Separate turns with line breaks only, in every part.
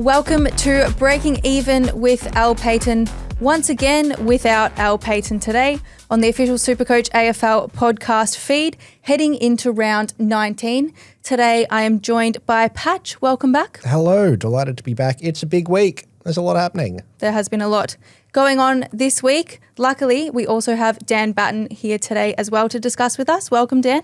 welcome to Breaking Even with Al Payton. Once again, without Al Payton today on the official SuperCoach AFL podcast feed, heading into round 19. Today, I am joined by Patch. Welcome back.
Hello, delighted to be back. It's a big week. There's a lot happening.
There has been a lot going on this week. Luckily, we also have Dan Batten here today as well to discuss with us. Welcome, Dan.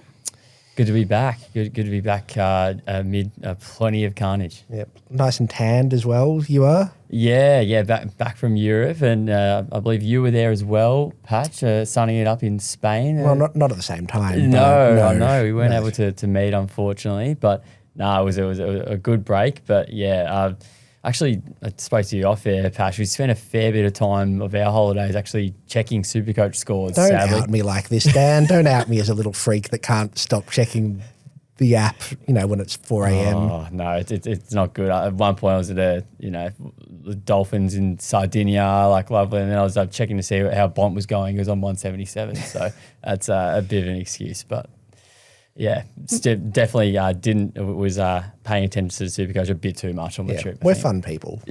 Good to be back. Good to be back amid plenty of carnage.
Yep, nice and tanned as well. You are?
Yeah. Back from Europe, and I believe you were there as well, Patch, sunning it up in Spain.
Well, not at the same time.
No, we weren't able to meet, unfortunately. But no, it was a good break. But yeah, actually, I spoke to you off air, Patch. We spent a fair bit of time of our holidays actually checking SuperCoach scores.
Don't
sadly.
out me like this, Dan. Don't out me as a little freak that can't stop checking the app, when it's 4 a.m.
Oh, no, it's not good. At one point I was at the Dolphins in Sardinia, lovely, and then I was checking to see how Bont was going. It was on 177, so that's a bit of an excuse, but yeah, definitely was paying attention to SuperCoach a bit too much on the trip.
We're fun people.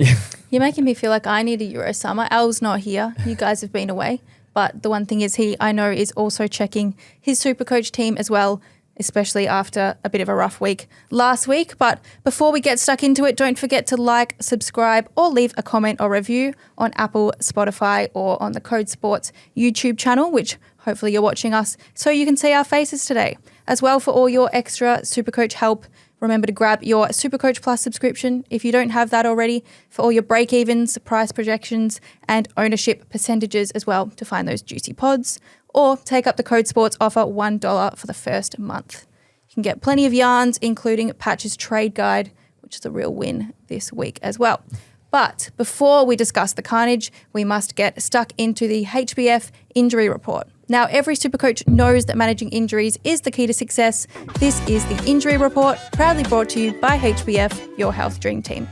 You're making me feel like I need a Euro summer. Al's not here. You guys have been away. But the one thing is I know, is also checking his SuperCoach team as well, especially after a bit of a rough week last week. But before we get stuck into it, don't forget to like, subscribe, or leave a comment or review on Apple, Spotify, or on the Code Sports YouTube channel, which hopefully you're watching us so you can see our faces today. As well, for all your extra SuperCoach help, remember to grab your SuperCoach Plus subscription if you don't have that already, for all your break-evens, price projections, and ownership percentages as well, to find those juicy pods. Or take up the Code Sports offer, $1 for the first month. You can get plenty of yarns, including Patch's trade guide, which is a real win this week as well. But before we discuss the carnage, we must get stuck into the HBF Injury Report. Now, every SuperCoach knows that managing injuries is the key to success. This is the Injury Report, proudly brought to you by HBF, your health dream team.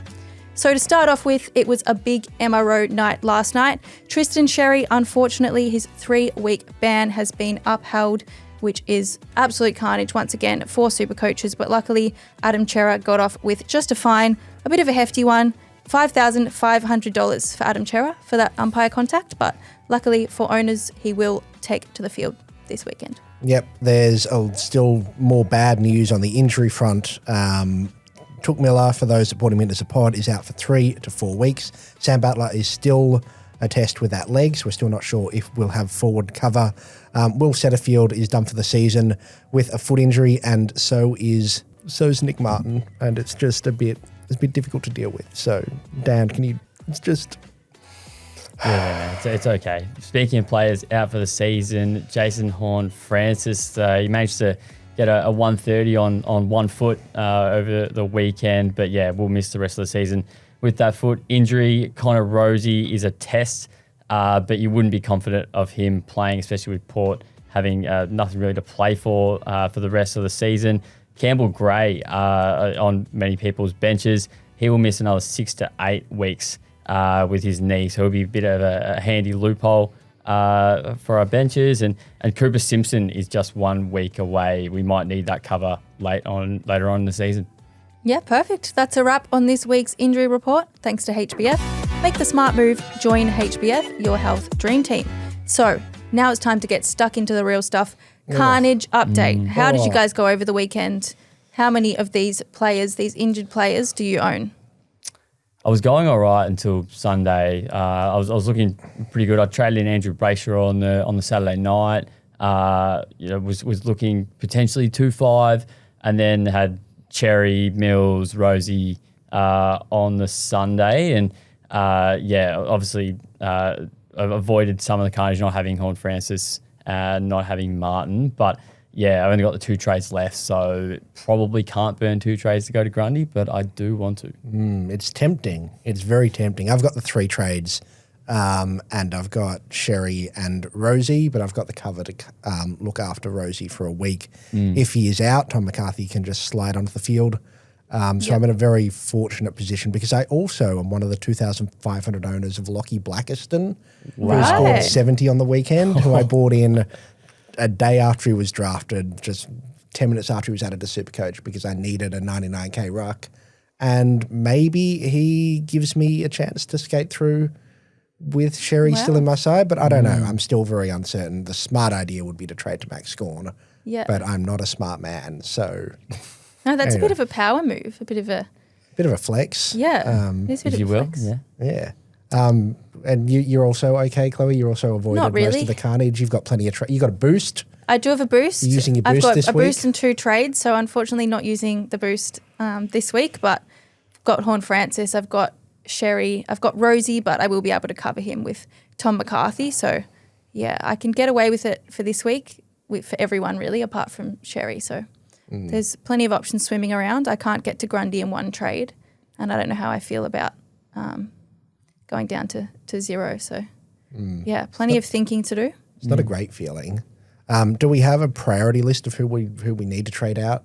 So to start off with, it was a big MRO night last night. Tristan Xerri, unfortunately, his 3-week ban has been upheld, which is absolute carnage once again for SuperCoaches. But luckily, Adam Cerra got off with just a fine, a bit of a hefty one, $5,500 for Adam Cerra for that umpire contact. But luckily for owners, he will take to the field this weekend.
Yep, there's still more bad news on the injury front. Took Miller, for those that brought him into the pod, is out for 3 to 4 weeks. Sam Butler is still a test with that leg, so we're still not sure if we'll have forward cover. Will Setterfield is done for the season with a foot injury, and so's Nick Martin, and it's just a bit difficult to deal with. So, Dan,
Yeah, it's okay. Speaking of players out for the season, Jason Horne-Francis, he managed to get a 130 on 1 foot over the weekend, but yeah, we'll miss the rest of the season with that foot injury. Connor Rosie is a test, but you wouldn't be confident of him playing, especially with Port having nothing really to play for the rest of the season. Campbell Gray on many people's benches. He will miss another 6 to 8 weeks with his knee, so it'll be a bit of a handy loophole for our benches. And Cooper Simpson is just 1 week away. We might need that cover later on in the season.
Yeah, perfect. That's a wrap on this week's injury report. Thanks to HBF. Make the smart move. Join HBF, your health dream team. So now it's time to get stuck into the real stuff. Carnage update. How did you guys go over the weekend? How many of these players, these injured players, do you own?
I was going all right until Sunday. I was looking pretty good. I traded in Andrew Brayshaw on the Saturday night. Was looking potentially 2-5, and then had Cherry, Mills, Rosie on the Sunday, and obviously avoided some of the carnage, not having Horne-Francis, not having Martin, but. Yeah, I only got the 2 trades left, so probably can't burn 2 trades to go to Grundy, but I do want to.
It's tempting. It's very tempting. I've got the 3 trades, and I've got Sherry and Rosie, but I've got the cover to look after Rosie for a week. If he is out, Tom McCarthy can just slide onto the field. So I'm in a very fortunate position because I also am one of the 2,500 owners of Lockie Blackiston, who scored 70 on the weekend, who I bought in a day after he was drafted, just 10 minutes after he was added to SuperCoach, because I needed a 99k ruck. and maybe he gives me a chance to skate through with Xerri still in my side, but I don't know. I'm still very uncertain. The smart idea would be to trade to Max Scorn, but I'm not a smart man, so...
No, that's a bit of a power move, a bit of a flex.
Yeah.
It's a bit of a flex.
Yeah. And you're also okay, Chloe? You're also avoided most of the carnage. You've got plenty of you got a boost.
I do have a boost.
You're using your boost
I've got
this
a
week?
boost and 2 trades, so unfortunately not using the boost this week, but I've got Horne-Francis, I've got Xerri, I've got Rosie, but I will be able to cover him with Tom McCarthy. So, yeah, I can get away with it for this week, for everyone really, apart from Xerri. So there's plenty of options swimming around. I can't get to Grundy in one trade, and I don't know how I feel about going down to 0. So, yeah, plenty of thinking to do.
It's not a great feeling. Do we have a priority list of who we need to trade out?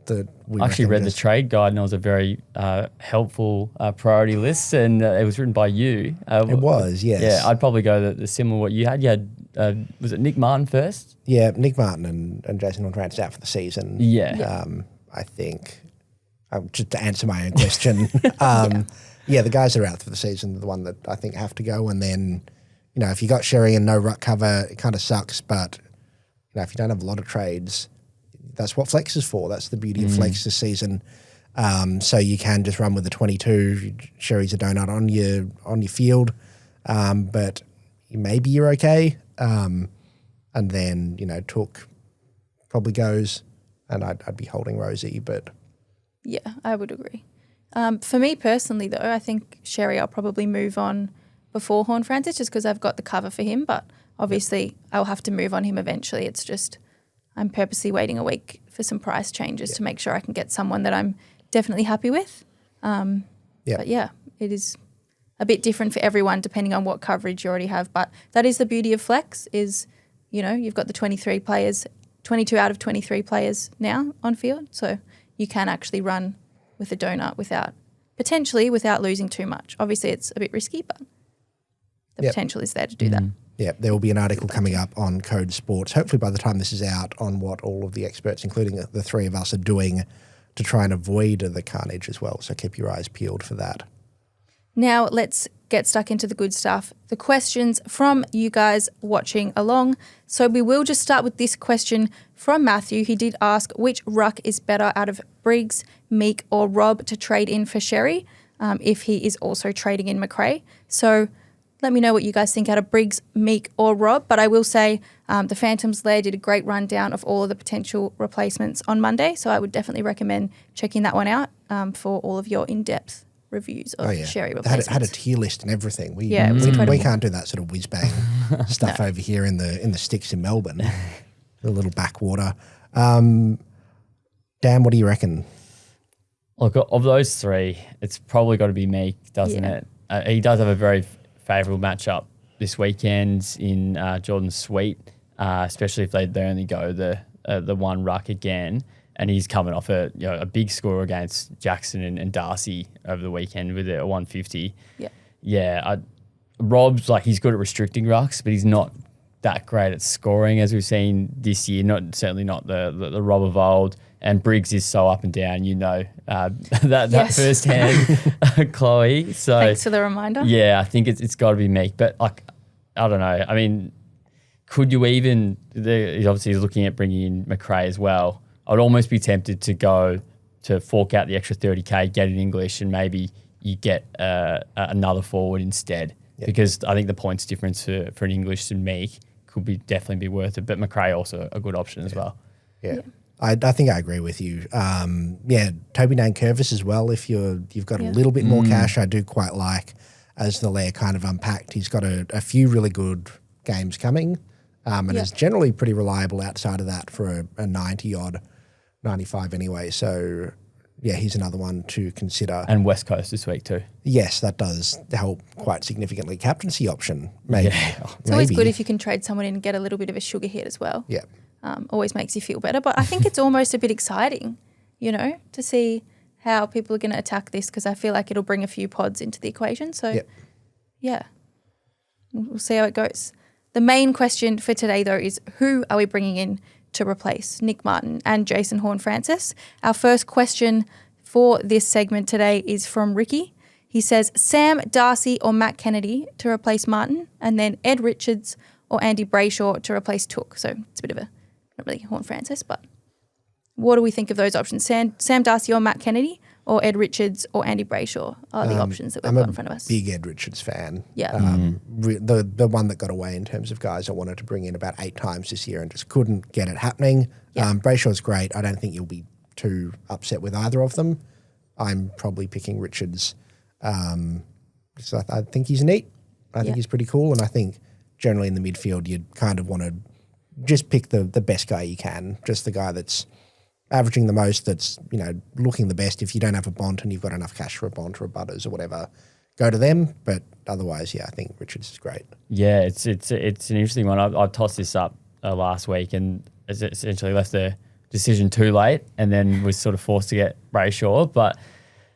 I
actually read the trade guide, and it was a very helpful priority list, and it was written by you.
It was, yes.
Yeah, I'd probably go the similar what you had. You had, was it Nick Martin first?
Yeah, Nick Martin and Jason Horne-Francis out for the season.
Yeah.
I think, just to answer my own question, the guys that are out for the season are the one that I think have to go. And then, if you got Xerri and no ruck cover, it kind of sucks. But, if you don't have a lot of trades, that's what flex is for. That's the beauty of flex this season. So you can just run with the 22. Xerri's a donut on your field, but maybe you're okay. And then Took probably goes, and I'd be holding Rosie. But
yeah, I would agree. For me personally, though, I think Xerri I'll probably move on before Horne-Francis just because I've got the cover for him. But obviously, I'll have to move on him eventually. It's just I'm purposely waiting a week for some price changes to make sure I can get someone that I'm definitely happy with. But yeah, it is a bit different for everyone depending on what coverage you already have. But that is the beauty of flex is, you've got the 23 players, 22 out of 23 players now on field. So you can actually run with a donut without losing too much. Obviously, it's a bit risky, but the potential is there to do that.
Yeah, there will be an article coming up on Code Sports, hopefully by the time this is out, on what all of the experts, including the 3 of us, are doing to try and avoid the carnage as well. So keep your eyes peeled for that.
Now let's get stuck into the good stuff. The questions from you guys watching along. So we will just start with this question from Matthew. He did ask which ruck is better out of Briggs, Meek or Rob to trade in for Xerri if he is also trading in McRae. So let me know what you guys think out of Briggs, Meek or Rob. But I will say the Phantoms Lair did a great rundown of all of the potential replacements on Monday. So I would definitely recommend checking that one out for all of your in-depth reviews of Xerri replacements.
It had a tier list and everything. We can't do that sort of whiz-bang stuff over here in the sticks in Melbourne. The little backwater. Dan, what do you reckon?
Look, of those 3, it's probably got to be Meek, doesn't it? He does have a very favourable matchup this weekend in Jordan Sweet, especially if they only go the one ruck again. And he's coming off a big score against Jackson and Darcy over the weekend with a 150. Rob's he's good at restricting rucks, but he's not that great at scoring as we've seen this year. Certainly not the Rob of old. And Briggs is so up and down, that firsthand, Chloe. So
thanks for the reminder.
Yeah, I think it's got to be Meek. But I don't know. I mean, could you even? He's obviously looking at bringing in McRae as well. I'd almost be tempted to go to fork out the extra 30K, get it English, and maybe you get another forward instead. Because I think the points difference for an English and Meek could definitely be worth it. But McRae also a good option as well.
Yeah. I think I agree with you. Toby Nankervis as well. If you've got a little bit more cash, I do quite like as the layer kind of unpacked. He's got a few really good games coming, and is generally pretty reliable outside of that for a 90-odd, 95 anyway. So, he's another one to consider.
And West Coast this week too.
Yes, that does help quite significantly. Captaincy option, maybe.
Yeah. It's always good if you can trade someone in and get a little bit of a sugar hit as well.
Yeah.
Always makes you feel better. But I think it's almost a bit exciting, to see how people are going to attack this because I feel like it'll bring a few pods into the equation. So, we'll see how it goes. The main question for today, though, is who are we bringing in to replace Nick Martin and Jason Horne-Francis? Our first question for this segment today is from Ricky. He says, Sam Darcy or Matt Kennedy to replace Martin, and then Ed Richards or Andy Brayshaw to replace Took. So it's a bit of a, not really Horne-Francis, but what do we think of those options? Sam Darcy or Matt Kennedy, or Ed Richards or Andy Brayshaw are the options that we've got in front of us.
I'm a big Ed Richards fan.
Yeah.
The one that got away in terms of guys I wanted to bring in about 8 times this year and just couldn't get it happening. Yeah. Brayshaw's great. I don't think you'll be too upset with either of them. I'm probably picking Richards. So I think he's neat. I think he's pretty cool, and I think generally in the midfield you'd kind of want to just pick the best guy you can, just the guy that's averaging the most, that's, you know, looking the best. If you don't have a Bont and you've got enough cash for a Bont or a Butters or whatever, go to them. But otherwise, I think Richards is great.
Yeah, it's an interesting one. I tossed this up last week and essentially left the decision too late, and then was sort of forced to get Brayshaw. But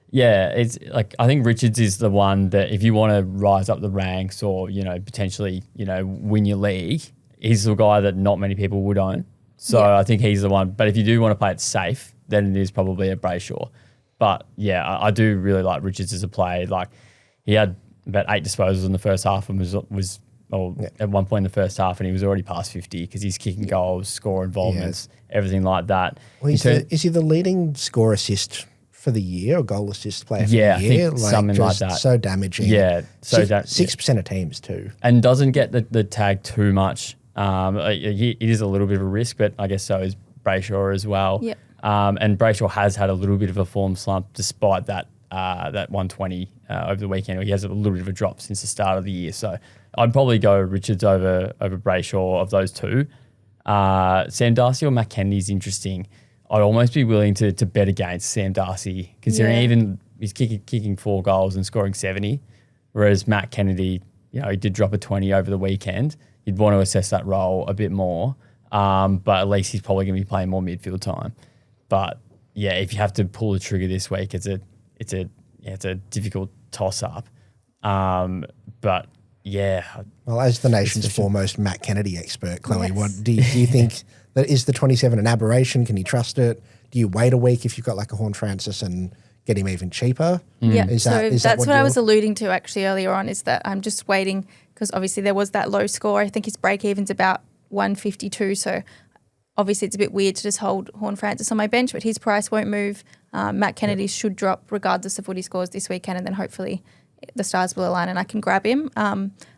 yeah, it's like, I think Richards is the one that if you want to rise up the ranks or, you know, potentially, you know, win your league, he's the guy that not many people would own. So I think he's the one. But if you do want to play it safe, then it is probably a Brayshaw. But yeah, I do really like Richards as a play. Like, he had about 8 disposals in the first half and was at one point in the first half, and he was already past 50 because he's kicking goals, score involvements, everything like that.
Well, is he the leading score assist for the year or goal assist player for the year?
I think something like that.
So damaging.
Yeah. So
6% of teams too.
And doesn't get the tag too much. It is a little bit of a risk, but I guess so is Brayshaw as well.
Yep.
And Brayshaw has had a little bit of a form slump despite that 120 over the weekend. He has a little bit of a drop since the start of the year. So I'd probably go Richards over Brayshaw of those two. Sam Darcy or Matt Kennedy is interesting. I'd almost be willing to bet against Sam Darcy, considering even he's kicking 4 goals and scoring 70, whereas Matt Kennedy, you know, he did drop a 20 over the weekend. You'd want to assess that role a bit more, but at least he's probably going to be playing more midfield time. But yeah, if you have to pull the trigger this week, it's a difficult toss up. But yeah.
Well, as the nation's foremost Matt Kennedy expert, Chloe, what do you think? That is the 27 an aberration? Can you trust it? Do you wait a week if you've got like a Horne-Francis and get him even cheaper?
Yeah, that's what I was alluding to actually earlier on, is that I'm just waiting because obviously there was that low score. I think his break-even's about 152, so obviously it's a bit weird to just hold Horne-Francis on my bench, but his price won't move. Matt Kennedy should drop regardless of what he scores this weekend, and then hopefully the stars will align and I can grab him.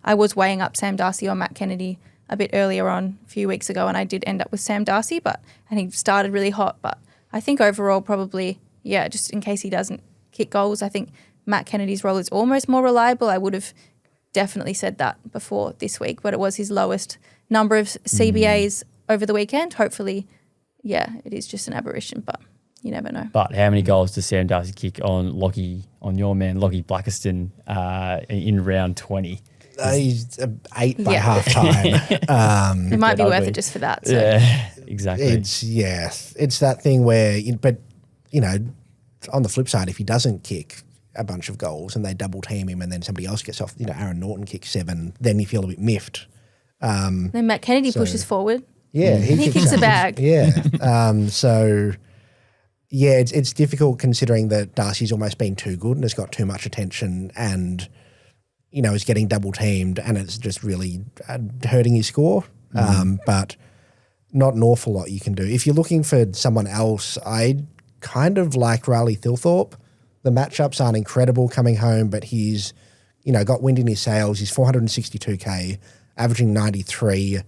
I was weighing up Sam Darcy or Matt Kennedy a bit earlier on a few weeks ago, and I did end up with Sam Darcy, and he started really hot. But I think overall probably, just in case he doesn't kick goals, I think Matt Kennedy's role is almost more reliable. I would have definitely said that before this week, but it was his lowest number of CBAs over the weekend. Hopefully, it is just an aberration, but you never know. But
how many goals does Sam Darcy kick on your man, Lockie Blackiston, in round 20?
He's 8 by half time.
It might be worth it just for that. So.
Yeah, exactly.
It's that thing where, but you know, on the flip side, if he doesn't kick a bunch of goals and they double team him and then somebody else gets off, Aaron Norton kicks 7, then you feel a bit miffed.
Then Matt Kennedy pushes forward.
Yeah,
he kicks a bag.
Yeah. It's difficult considering that Darcy's almost been too good and has got too much attention and, is getting double teamed and it's just really hurting his score. But not an awful lot you can do. If you're looking for someone else, I kind of like Riley Thilthorpe. The matchups aren't incredible coming home, but he's, got wind in his sails. He's 462K, averaging 93,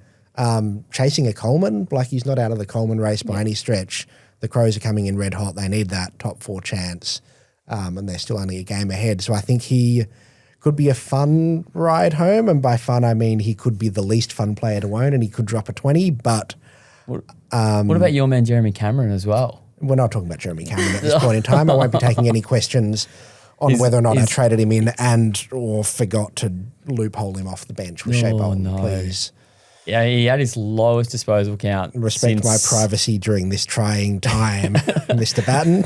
chasing a Coleman. Like, he's not out of the Coleman race by any stretch. The Crows are coming in red hot. They need that top 4 chance, and they're still only a game ahead. So I think he could be a fun ride home, and by fun I mean he could be the least fun player to own, and he could drop a 20. But
what about your man Jeremy Cameron as well?
We're not talking about Jeremy Cameron at this point in time. I won't be taking any questions on whether or not I traded him in or forgot to loophole him off the bench with Shea Bolton, please.
Yeah, he had his lowest disposal count.
Respect my privacy during this trying time, Mr. Batten.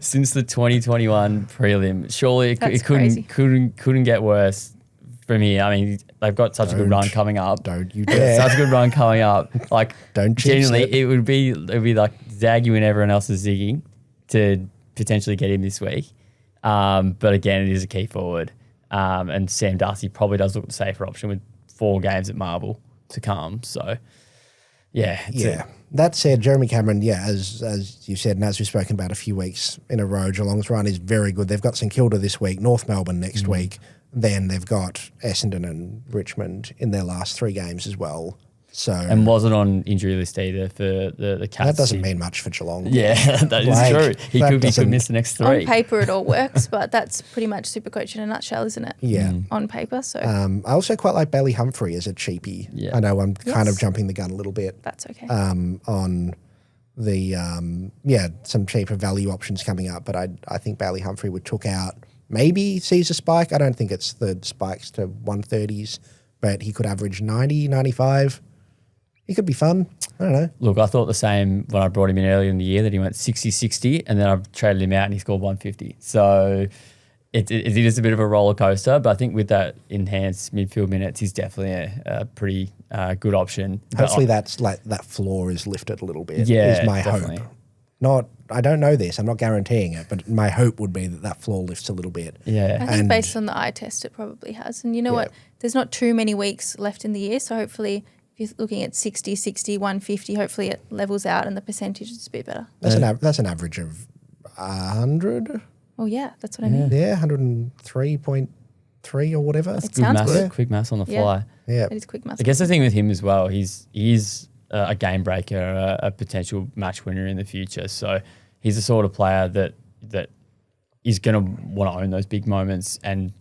Since the 2021 prelim. Surely it couldn't get worse from here. I mean, they've got such a good run coming up.
Don't you dare.
Such a good run coming up. Like,
don't
genuinely, it would be like Zag you and everyone else is zigging to potentially get him this week. But again, it is a key forward. And Sam Darcy probably does look the safer option with 4 games at Marvel to come. So, yeah.
That said, Jeremy Cameron, as you said, and as we've spoken about a few weeks in a row, Geelong's run is very good. They've got St Kilda this week, North Melbourne next week. Then they've got Essendon and Richmond in their last 3 games as well. So
and wasn't on injury list either for the Cats.
That doesn't mean much for Geelong.
Yeah, that is true. He could miss the next 3.
On paper, it all works, but that's pretty much SuperCoach in a nutshell, isn't it?
Yeah.
On paper, so.
I also quite like Bailey Humphrey as a cheapie.
Yeah.
I know I'm kind of jumping the gun a little bit.
That's okay.
On the, some cheaper value options coming up, but I think Bailey Humphrey would took out, maybe sees a spike. I don't think it's the spikes to 130s, but he could average 90, 95. He could be fun. I don't know.
Look, I thought the same when I brought him in earlier in the year that he went 60-60 and then I traded him out and he scored 150. So it is a bit of a roller coaster, but I think with that enhanced midfield minutes, he's definitely a pretty good option.
Hopefully that's like that floor is lifted a little bit.
Yeah,
is my
definitely.
hope. I don't know this. I'm not guaranteeing it, but my hope would be that floor lifts a little bit.
Yeah.
I think based on the eye test, it probably has. And you know what? There's not too many weeks left in the year, so hopefully if you're looking at 60, 60, 150, hopefully it levels out and the percentage is a bit better.
That's an average of 100.
Oh, yeah, that's what I mean.
Yeah, 103.3 or whatever.
It sounds good.
Quick maths on the fly.
Yeah.
It is quick maths.
I guess the thing with him as well, he is a game breaker, a potential match winner in the future. So he's the sort of player that is going to want to own those big moments and,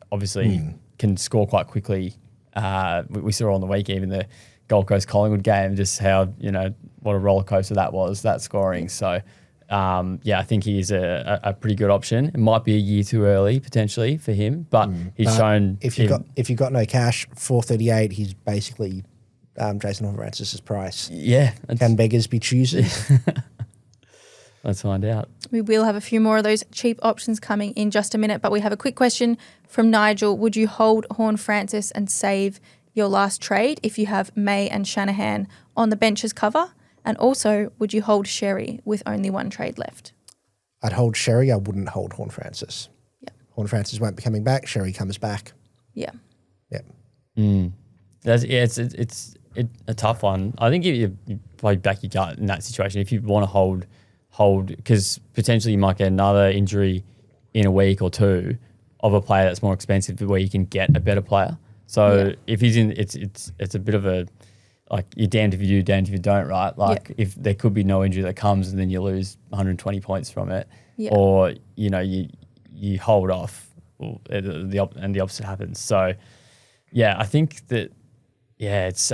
obviously can score quite quickly. We saw on the week, even the Gold Coast Collingwood game, just how, what a roller coaster that was, that scoring. So, I think he is a pretty good option. It might be a year too early potentially for him, but he's shown.
If you've got no cash, 438, he's basically Jason Horne-Francis' price.
Yeah.
Can beggars be choosers?
Let's find out.
We will have a few more of those cheap options coming in just a minute, but we have a quick question from Nigel. Would you hold Horne-Francis and save your last trade if you have May and Shanahan on the bench as cover? And also, would you hold Xerri with only 1 trade left?
I'd hold Xerri. I wouldn't hold Horne-Francis.
Yeah.
Horne-Francis won't be coming back. Xerri comes back.
Yeah.
Yep.
It's a tough one. I think you probably back your gut in that situation if you want to hold, because potentially you might get another injury in a week or 2 of a player that's more expensive where you can get a better player. So if he's in, it's a bit of a, like, you're damned if you do, damned if you don't, right? Like if there could be no injury that comes and then you lose 120 points from it, or you hold off, and the opposite happens. So I think that it's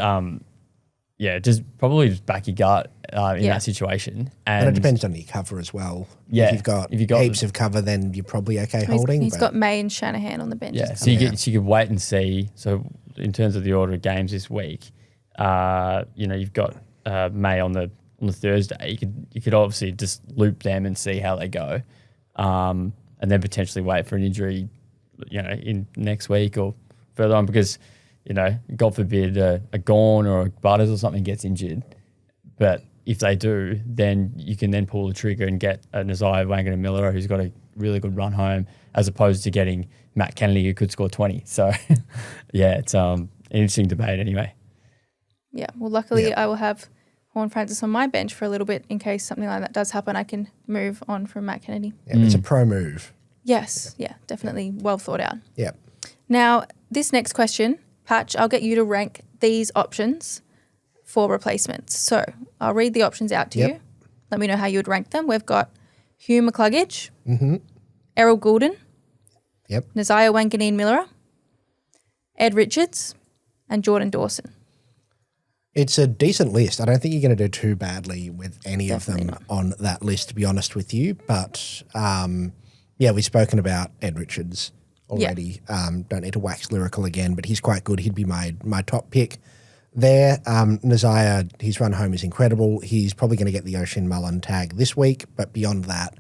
just probably just back your gut in that situation.
And it depends on your cover as well.
Yeah.
If you've got heaps of cover, then you're probably okay holding.
He's got May and Shanahan on the bench.
Yeah, so you could wait and see. So in terms of the order of games this week, you've got May on the Thursday. You could obviously just loop them and see how they go, and then potentially wait for an injury, in next week or further on, because God forbid a Gorn or a Butters or something gets injured, but if they do, then you can then pull the trigger and get a Nazai Wanganamilera who's got a really good run home, as opposed to getting Matt Kennedy who could score 20. So, it's an interesting debate anyway.
Yeah, well, luckily I will have Horne-Francis on my bench for a little bit in case something like that does happen. I can move on from Matt Kennedy.
Yeah, it's a pro move.
Yes, definitely well thought out.
Yeah.
Now, this next question, Patch, I'll get you to rank these options for replacements. So I'll read the options out to you. Let me know how you would rank them. We've got Hugh McCluggage, Errol Goulden, Nazaya Wanganeen-Millera, Ed Richards, and Jordan Dawson.
It's a decent list. I don't think you're going to do too badly with any of them on that list, to be honest with you. But, we've spoken about Ed Richards already. Don't need to wax lyrical again, but he's quite good. He'd be my top pick there. Nazaya, his run home is incredible. He's probably going to get the Ocean Mullen tag this week, but beyond that,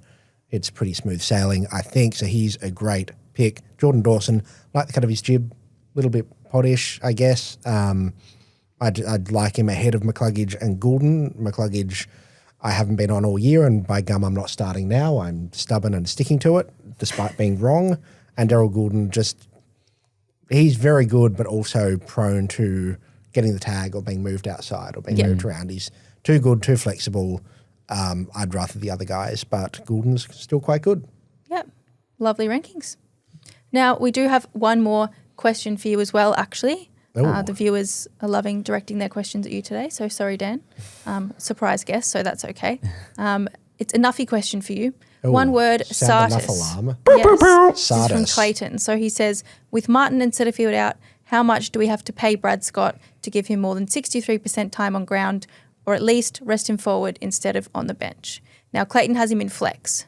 it's pretty smooth sailing, I think. So he's a great pick. Jordan Dawson, like the cut of his jib, a little bit pottish, I guess. I'd like him ahead of McCluggage and Goulden. McCluggage, I haven't been on all year, and by gum, I'm not starting now. I'm stubborn and sticking to it, despite being wrong. And Daryl Goulden he's very good, but also prone to getting the tag or being moved outside or being moved around. He's too good, too flexible. I'd rather the other guys, but Goulden's still quite good.
Yep. Lovely rankings. Now, we do have one more question for you as well, actually. The viewers are loving directing their questions at you today, so sorry, Dan. Surprise guest, so that's okay. It's a nuffy question for you. One word,
sound
Sartis.
enough alarm.
Yes, this is from
Sartis.
Clayton. So he says, with Martin and Setterfield out, how much do we have to pay Brad Scott to give him more than 63% time on ground, or at least rest him forward instead of on the bench? Now, Clayton has him in flex.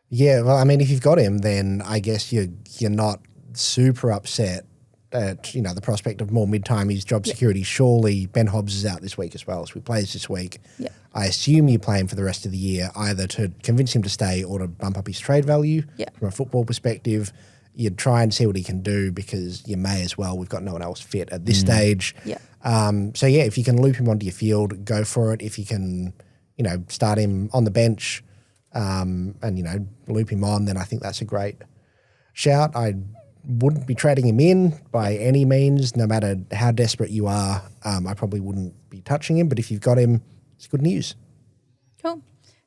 Yeah, well, I mean, if you've got him, then I guess you're not super upset at, the prospect of more mid-time, his job security. Surely Ben Hobbs is out this week as well, so he plays this week.
Yeah.
I assume you play him for the rest of the year, either to convince him to stay or to bump up his trade value. From a football perspective. You'd try and see what he can do because you may as well. We've got no one else fit at this stage. So, if you can loop him onto your field, go for it. If you can, start him on the bench and, loop him on, then I think that's a great shout. I wouldn't be trading him in by any means, no matter how desperate you are. I probably wouldn't be touching him, but if you've got him, it's good news.
Cool.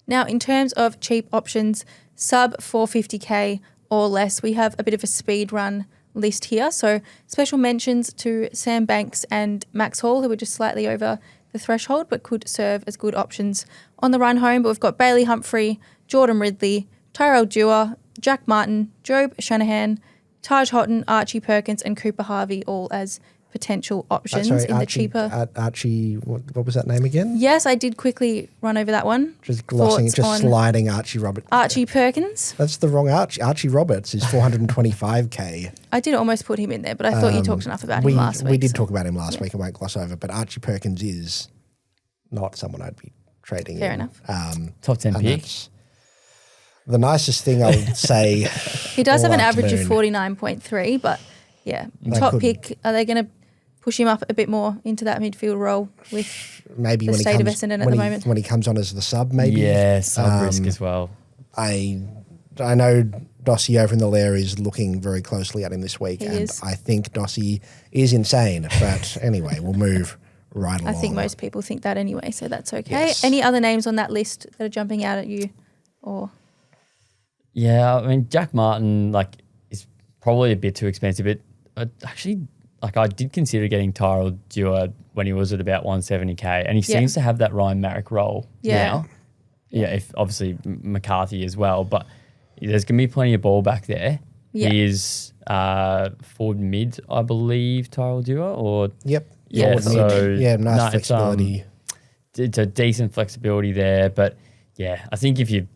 Now, in terms of cheap options, sub 450k or less, we have a bit of a speed run list here. So special mentions to Sam Banks and Max Hall, who are just slightly over the threshold, but could serve as good options on the run home. But we've got Bailey Humphrey, Jordan Ridley, Tyrell Dewar, Jack Martin, Job Shanahan, Taj Houghton, Archie Perkins and Cooper Harvey, all as potential options in the cheaper.
Archie, what was that name again?
Yes, I did quickly run over that one.
Just glossing, sliding Archie Roberts.
Archie Perkins.
That's the wrong Archie. Archie Roberts is 425k.
I did almost put him in there, but I thought you talked enough about him last week.
We did talk about him last week. I won't gloss over, but Archie Perkins is not someone I'd be trading
Fair
in.
enough.
Top 10 pick.
The nicest thing I would say.
He does have an average of 49.3, but top pick. Are they going to push him up a bit more into that midfield role with
maybe
the state of Essendon at the moment?
When he comes on as the sub, maybe.
Yeah, sub risk as well.
I know Dossie over in the Lair is looking very closely at him this week, I think Dossie is insane. But anyway, we'll move right along.
I think most people think that anyway, so that's okay.
Yes.
Any other names on that list that are jumping out at you? Or
yeah, I mean, Jack Martin, is probably a bit too expensive. But actually, I did consider getting Tyrell Dewar when he was at about 170k, and he seems to have that Ryan Marrick role now. Yeah, if obviously McCarthy as well, but there's going to be plenty of ball back there.
Yeah.
He is forward mid, I believe, Tyrell Dewar, or
Yep.
yeah, so
nice flexibility.
It's a decent flexibility there, but yeah, I think if you're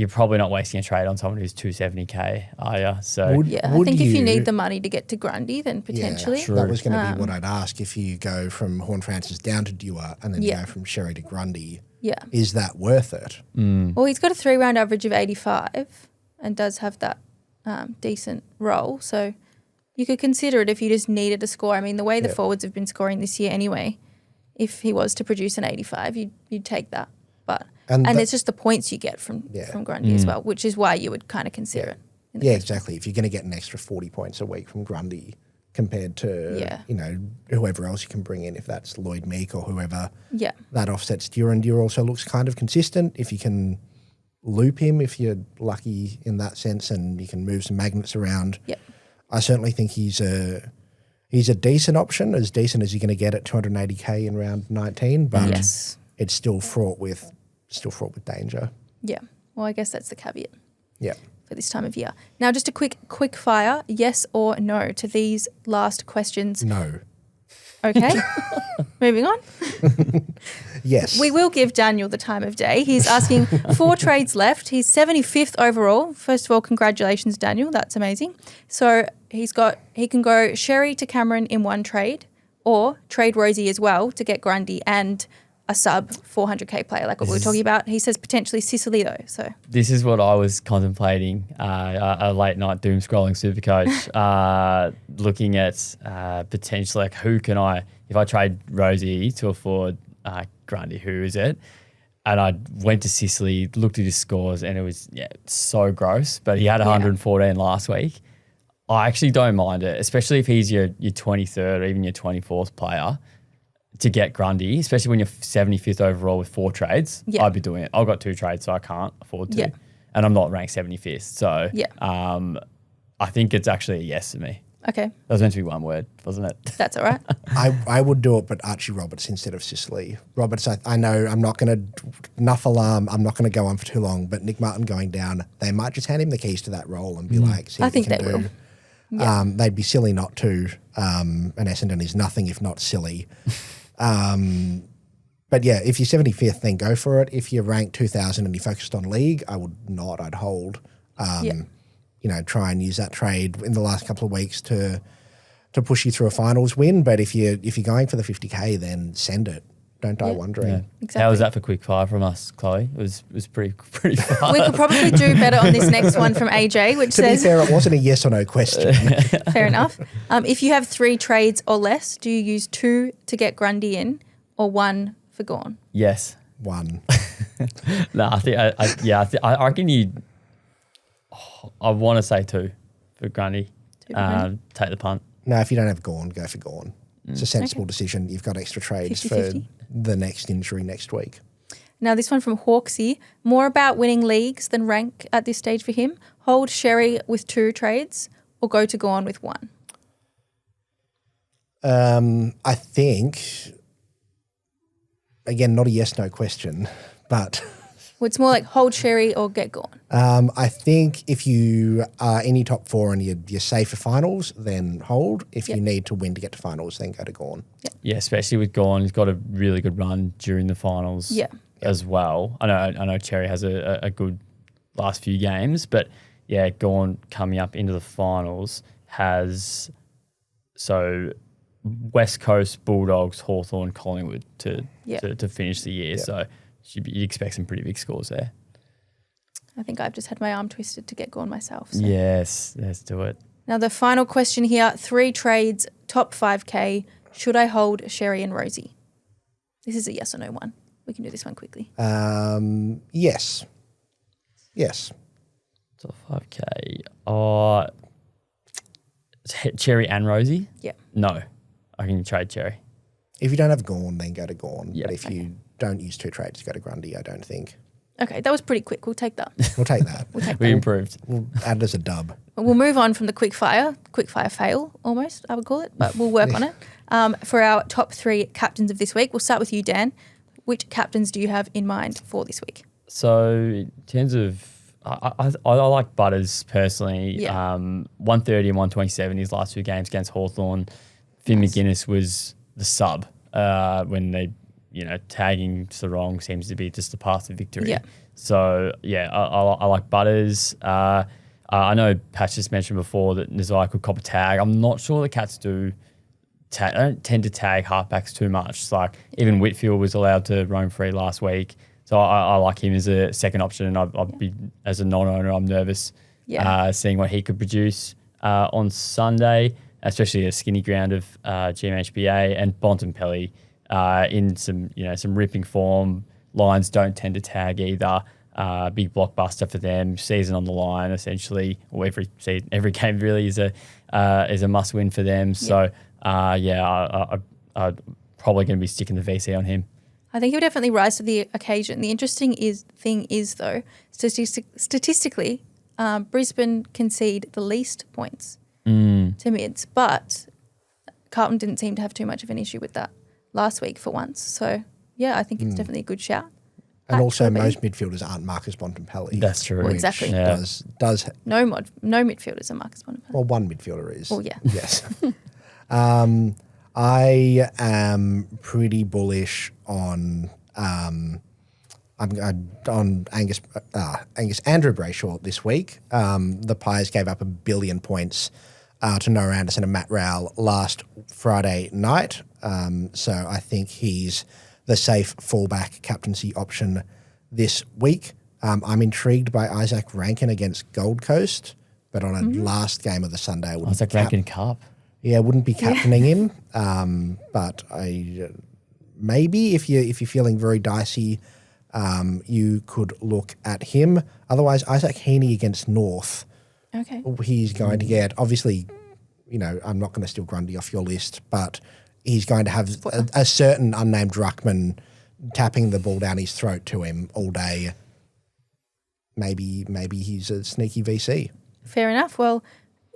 probably not wasting a trade on someone who's 270k, are you? So
I think if you need the money to get to Grundy, then potentially.
Yeah, that was going to be what I'd ask. If you go from Horne-Francis down to Dewar and then you go from Xerri to Grundy, is that worth it?
Well, he's got a 3-round average of 85 and does have that decent role. So you could consider it if you just needed a score. I mean, the way the forwards have been scoring this year anyway, if he was to produce an 85, you'd take that. And it's just the points you get from Grundy as well, which is why you would kind of consider it.
Yeah, exactly. If you're going to get an extra 40 points a week from Grundy compared to, whoever else you can bring in, if that's Lloyd Meek or whoever, that offsets Dewar. And Dewar also looks kind of consistent. If you can loop him, if you're lucky in that sense, and you can move some magnets around, I certainly think he's a decent option, as decent as you're going to get at 280k in round 19, but it's still fraught with danger. Yeah.
Well, I guess that's the caveat.
Yeah.
For this time of year. Now, just a quick fire, yes or no to these last questions.
No.
Okay. Moving on.
Yes.
We will give Daniel the time of day. He's asking 4 trades left. He's 75th overall. First of all, congratulations, Daniel. That's amazing. So he can go Xerri to Cameron in one trade, or trade Rosie as well to get Grundy and a sub 400k player like what we were talking about. He says potentially Sicily though. So
this is what I was contemplating, a late night doom scrolling Supercoach, looking at potentially who can I, if I trade Rosie to afford Grundy, who is it? And I went to Sicily, looked at his scores, and it was so gross. But he had 114 last week. I actually don't mind it, especially if he's your 23rd or even your 24th player, to get Grundy, especially when you're 75th overall with 4 trades.
Yeah.
I'd be doing it. I've got 2 trades, so I can't afford to.
Yeah.
And I'm not ranked 75th. So I think it's actually a yes to me.
Okay.
That was meant to be one word, wasn't it?
That's all right.
I would do it, but Archie Roberts instead of Sicily. Roberts, I know I'm not going to, enough alarm, I'm not going to go on for too long, but Nick Martin going down, they might just hand him the keys to that role and be like, see
I
what
think
you can
they
do.
will. Yeah.
They'd be silly not to, and Essendon is nothing if not silly. But yeah, if you're 75th, then go for it. If you're ranked 2,000 and you're focused on league, I would not, I'd hold. You know, try and use that trade in the last couple of weeks to push you through a finals win. But if you're going for the 50K, then send it. Don't die wondering.
Yeah.
Exactly.
How was that for quick fire from us, Chloe? It was pretty fast.
We could probably do better on this next one from AJ, which
To be
says,
fair, it wasn't a yes or no question.
fair enough. If you have 3 trades or less, do you use 2 to get Grundy in or 1 for Gawn?
Yes.
1.
No, I think I reckon you. I want to say 2 for Grundy.
2 for Grundy?
Take the punt.
No, if you don't have Gawn, go for Gawn. It's a sensible decision. You've got extra trades
50-50.
for the next injury next week.
Now this one from Hawksy, more about winning leagues than rank at this stage for him. Hold Xerri with 2 trades or go to Gawn with 1?
I think, again, not a yes/no question, but
Well, it's more like hold Xerri or get Gawn.
I think if you are in your top 4 and you're safe for finals, then hold. If you need to win to get to finals, then go to Gawn.
Yeah, especially with Gawn, he's got a really good run during the finals as well. I know Cherry has a good last few games, but yeah, Gawn coming up into the finals has West Coast, Bulldogs, Hawthorn, Collingwood to finish the year. So you'd expect some pretty big scores there.
I think I've just had my arm twisted to get Gawn myself. So.
Yes, let's do it.
Now the final question here, 3 trades, top 5K. Should I hold Xerri and Rosie? This is a yes or no one. We can do this one quickly.
Yes. Yes.
Top 5K. Cherry and Rosie?
Yeah.
No. I can trade Cherry.
If you don't have Gawn, then go to Gawn.
Yeah.
But if you don't use 2 trades, go to Grundy, I don't think.
Okay, that was pretty quick. We'll take that.
We'll take that.
We improved.
We'll add it as a dub.
We'll move on from the quick fire fail almost, I would call it, but we'll work on it. For our top 3 captains of this week, we'll start with you, Dan. Which captains do you have in mind for this week?
So in terms of, I like Butters personally.
Yeah.
130 and 127 his last 2 games against Hawthorn. Finn McGuinness was the sub when they, tagging Sarong seems to be just the path to victory.
Yeah.
So yeah, I like Butters. I know Patch just mentioned before that Nazai could cop a tag. I'm not sure the Cats do. I don't tend to tag halfbacks too much. It's like even Whitfield was allowed to roam free last week. So I like him as a second option, and I'd be, as a non-owner, I'm nervous seeing what he could produce on Sunday, especially a skinny ground of GMHBA and Bontempelli in some ripping form. Lions don't tend to tag either. Big blockbuster for them. Season on the line, essentially, or every game really is a must win for them. So I'm probably going to be sticking the VC on him.
I think he'll definitely rise to the occasion. The interesting thing is though, statistically, Brisbane concede the least points to mids, but Carlton didn't seem to have too much of an issue with that last week for once. So yeah, I think it's definitely a good shout.
And also, most midfielders aren't Marcus Bontempelli.
That's true.
Well, exactly.
Yeah. Does
no midfielders are Marcus Bontempelli.
well, one midfielder is.
Oh yeah.
Yes. I am pretty bullish on on Angus Andrew Brayshaw this week. The Pies gave up 1 billion points to Noah Anderson and Matt Rowell last Friday night. So I think he's the safe fallback captaincy option this week. I'm intrigued by Isaac Rankin against Gold Coast, but on a last game of the Sunday, I wouldn't
Rankin Cup.
wouldn't be captaining him. But maybe if you're feeling very dicey, you could look at him. Otherwise, Isaac Heaney against North.
Okay.
He's going to get, obviously, I'm not going to steal Grundy off your list, but he's going to have a certain unnamed ruckman tapping the ball down his throat to him all day. Maybe he's a sneaky VC.
Fair enough. Well,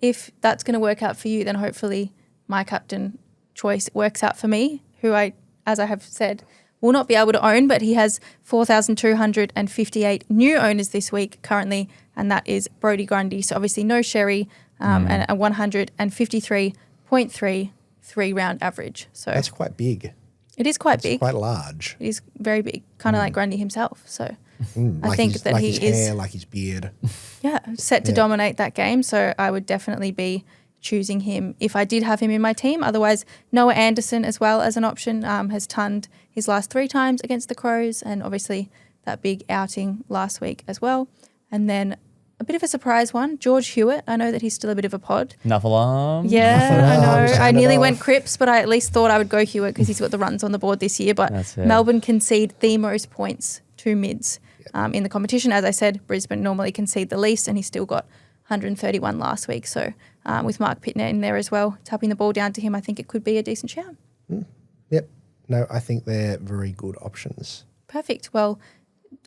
if that's going to work out for you, then hopefully my captain choice works out for me, who as I have said, will not be able to own, but he has 4,258 new owners this week currently, and that is Brodie Grundy. So obviously no Xerri, and a 153.3 3-round average. So
that's quite big.
It is quite big.
Quite large.
It is very big, kind of like Grundy himself. So I think that
like
he
his
is
hair, like his beard.
Yeah, set to dominate that game. So I would definitely be choosing him if I did have him in my team. Otherwise, Noah Anderson as well as an option has tonned his last 3 times against the Crows, and obviously that big outing last week as well. And then a bit of a surprise one, George Hewitt. I know that he's still a bit of a pod.
Nuffalum.
Yeah, I know. I nearly went Cripps, but I at least thought I would go Hewitt because he's got the runs on the board this year. But Melbourne concede the most points to mids in the competition. As I said, Brisbane normally concede the least, and he still got 131 last week. So with Mark Pittner in there as well, tapping the ball down to him, I think it could be a decent shout.
Yep. No, I think they're very good options.
Perfect. Well,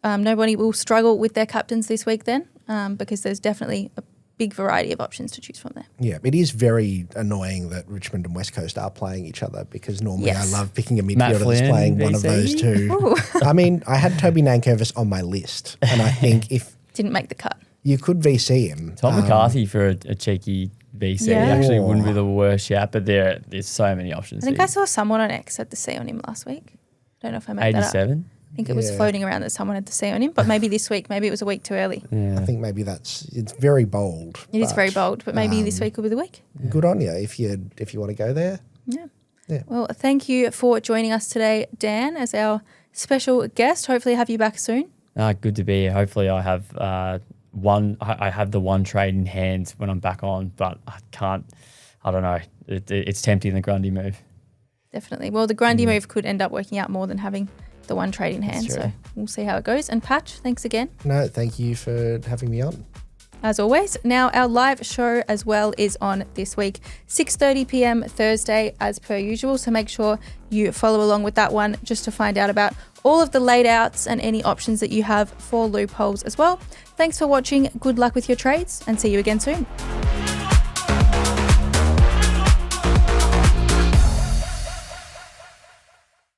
nobody will struggle with their captains this week then, because there's definitely a big variety of options to choose from there.
Yeah, it is very annoying that Richmond and West Coast are playing each other, because normally I love picking a midfielder that's playing one of those two. I mean, I had Toby Nankervis on my list, and I think if...
Didn't make the cut.
You could VC him.
Tom McCarthy for a cheeky VC actually wouldn't be the worst shout, but there's so many options.
I think I saw someone on X had the C on him last week. I don't know if I made that up.
87?
I think it was floating around that someone had the C on him, but maybe this week, maybe it was a week too early.
Yeah. I think maybe it's very bold.
It is very bold, but maybe this week will be the week.
Good on you if you want to go there.
Yeah. Well, thank you for joining us today, Dan, as our special guest. Hopefully have you back soon.
Good to be here. Hopefully I have I have the one trade in hand when I'm back on, but I don't know. It's tempting, the Grundy move.
Definitely. Well, the Grundy move could end up working out more than having the one trade in hand. So we'll see how it goes. And Patch, thanks again.
No, thank you for having me on.
As always. Now, our live show as well is on this week, 6:30 p.m. Thursday, as per usual. So make sure you follow along with that one just to find out about all of the laid outs and any options that you have for loopholes as well. Thanks for watching. Good luck with your trades, and see you again soon.